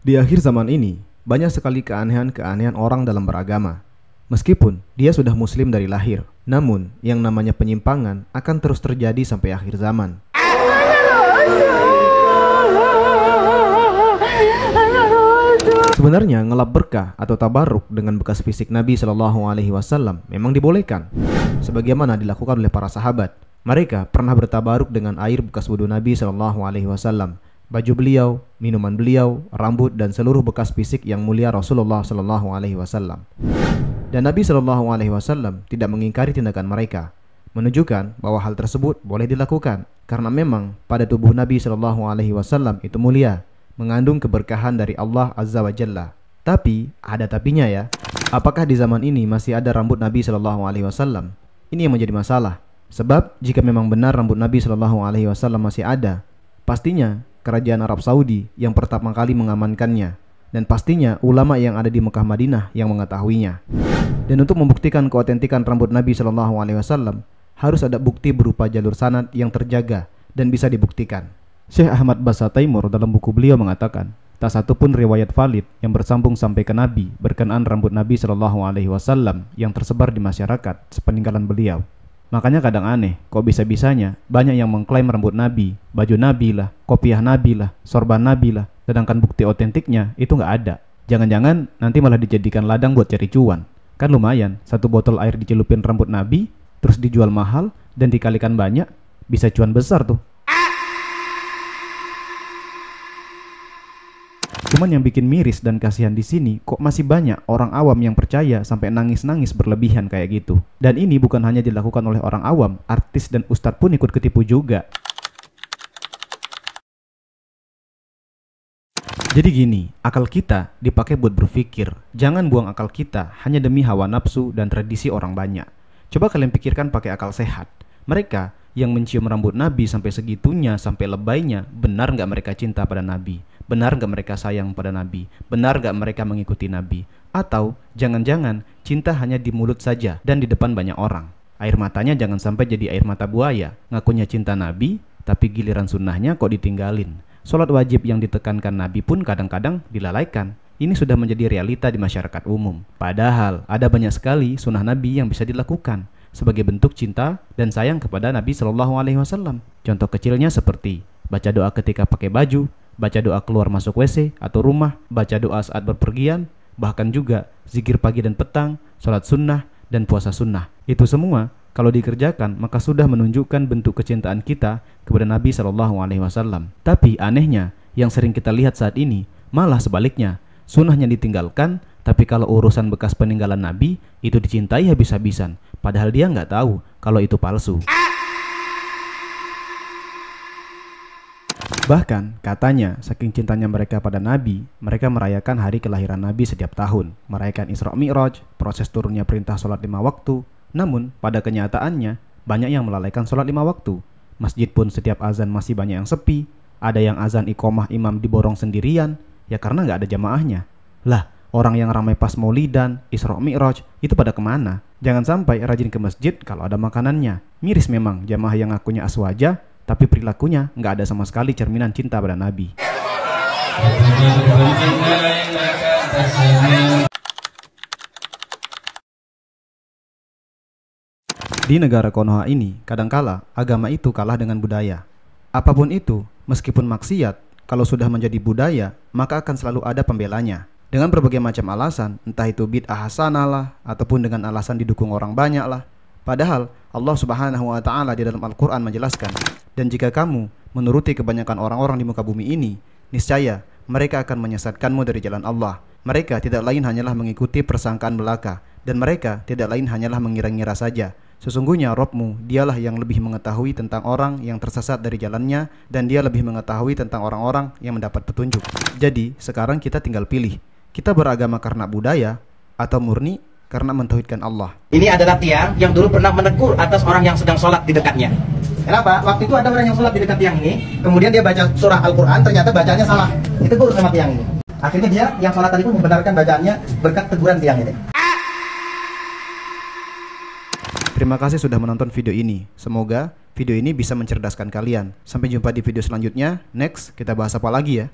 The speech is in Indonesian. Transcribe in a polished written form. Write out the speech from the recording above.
Di akhir zaman ini, banyak sekali keanehan-keanehan orang dalam beragama. Meskipun dia sudah muslim dari lahir, namun yang namanya penyimpangan akan terus terjadi sampai akhir zaman. Sebenarnya ngelap berkah atau tabaruk dengan bekas fisik Nabi Shallallahu Alaihi Wasallam memang dibolehkan, sebagaimana dilakukan oleh para sahabat. Mereka pernah bertabaruk dengan air bekas wudhu Nabi Shallallahu Alaihi Wasallam, baju beliau, minuman beliau, rambut dan seluruh bekas fisik yang mulia Rasulullah Shallallahu Alaihi Wasallam. Dan Nabi Shallallahu Alaihi Wasallam tidak mengingkari tindakan mereka, menunjukkan bahwa hal tersebut boleh dilakukan karena memang pada tubuh Nabi Shallallahu Alaihi Wasallam itu mulia, mengandung keberkahan dari Allah Azza wa Jalla. Tapi ada tapinya ya. Apakah di zaman ini masih ada rambut Nabi Shallallahu Alaihi Wasallam? Ini yang menjadi masalah. Sebab jika memang benar rambut Nabi Shallallahu Alaihi Wasallam masih ada, pastinya kerajaan Arab Saudi yang pertama kali mengamankannya, dan pastinya ulama yang ada di Mekah Madinah yang mengetahuinya. Dan untuk membuktikan keotentikan rambut Nabi Shallallahu Alaihi Wasallam, harus ada bukti berupa jalur sanad yang terjaga dan bisa dibuktikan. Syekh Ahmad Basa Taimur dalam buku beliau mengatakan, tak satu pun riwayat valid yang bersambung sampai ke Nabi berkenaan rambut Nabi Shallallahu Alaihi Wasallam yang tersebar di masyarakat sepeninggalan beliau. Makanya kadang aneh, kok bisa-bisanya banyak yang mengklaim rambut Nabi, baju Nabi lah, kopiah Nabi lah, sorban Nabi lah, sedangkan bukti otentiknya itu nggak ada. Jangan-jangan nanti malah dijadikan ladang buat cari cuan. Kan lumayan, satu botol air dicelupin rambut Nabi, terus dijual mahal dan dikalikan banyak, bisa cuan besar tuh. Cuman yang bikin miris dan kasihan di sini, kok masih banyak orang awam yang percaya sampai nangis-nangis berlebihan kayak gitu. Dan ini bukan hanya dilakukan oleh orang awam, artis dan ustadz pun ikut ketipu juga. Jadi gini, akal kita dipakai buat berpikir. Jangan buang akal kita hanya demi hawa nafsu dan tradisi orang banyak. Coba kalian pikirkan pakai akal sehat. Mereka yang mencium rambut Nabi sampai segitunya, sampai lebaynya, benar nggak mereka cinta pada Nabi? Benar nggak mereka sayang pada Nabi? Benar nggak mereka mengikuti Nabi? Atau jangan-jangan cinta hanya di mulut saja dan di depan banyak orang? Air matanya jangan sampai jadi air mata buaya. Ngakunya cinta Nabi, tapi giliran sunnahnya kok ditinggalin. Sholat wajib yang ditekankan Nabi pun kadang-kadang dilalaikan. Ini sudah menjadi realita di masyarakat umum. Padahal ada banyak sekali sunnah Nabi yang bisa dilakukan sebagai bentuk cinta dan sayang kepada Nabi Shallallahu Alaihi Wasallam. Contoh kecilnya seperti baca doa ketika pakai baju, baca doa keluar masuk WC atau rumah, baca doa saat berpergian, bahkan juga zikir pagi dan petang, sholat sunnah, dan puasa sunnah. Itu semua kalau dikerjakan maka sudah menunjukkan bentuk kecintaan kita kepada Nabi Shallallahu Alaihi Wasallam. Tapi anehnya, yang sering kita lihat saat ini malah sebaliknya, sunnahnya ditinggalkan, tapi kalau urusan bekas peninggalan Nabi itu dicintai habis-habisan, padahal dia nggak tahu kalau itu palsu. Bahkan katanya saking cintanya mereka pada Nabi, mereka merayakan hari kelahiran Nabi setiap tahun, merayakan Isra Mi'raj, proses turunnya perintah sholat 5 waktu. Namun pada kenyataannya banyak yang melalaikan sholat 5 waktu. Masjid pun setiap azan masih banyak yang sepi. Ada yang azan iqomah imam diborong sendirian, ya karena nggak ada jamaahnya. Lah, orang yang ramai pas Maulidan, Isra Mi'raj itu pada kemana? Jangan sampai rajin ke masjid kalau ada makanannya. Miris memang jamaah yang ngakunya aswaja, tapi perilakunya nggak ada sama sekali cerminan cinta pada Nabi. Di negara Konoha ini, kadangkala agama itu kalah dengan budaya. Apapun itu, meskipun maksiat, kalau sudah menjadi budaya, maka akan selalu ada pembelanya. Dengan berbagai macam alasan, entah itu bid'ah hasanah lah, ataupun dengan alasan didukung orang banyak lah. Padahal Allah Subhanahu wa Ta'ala di dalam Al-Quran menjelaskan, dan jika kamu menuruti kebanyakan orang-orang di muka bumi ini, niscaya mereka akan menyesatkanmu dari jalan Allah. Mereka tidak lain hanyalah mengikuti persangkaan belaka, dan mereka tidak lain hanyalah mengira-ngira saja. Sesungguhnya Rabbmu, dialah yang lebih mengetahui tentang orang yang tersesat dari jalannya, dan dia lebih mengetahui tentang orang-orang yang mendapat petunjuk. Jadi sekarang kita tinggal pilih, kita beragama karena budaya atau murni karena mentauhidkan Allah. Ini adalah tiang yang dulu pernah menegur atas orang yang sedang sholat di dekatnya. Kenapa? Waktu itu ada orang yang sholat di dekat tiang ini, kemudian dia baca surah Al-Quran, ternyata bacanya salah. Ditegur sama tiang ini. Akhirnya dia yang sholat tadi pun membenarkan bacaannya berkat teguran tiang ini. Terima kasih sudah menonton video ini. Semoga video ini bisa mencerdaskan kalian. Sampai jumpa di video selanjutnya. Next, kita bahas apa lagi ya?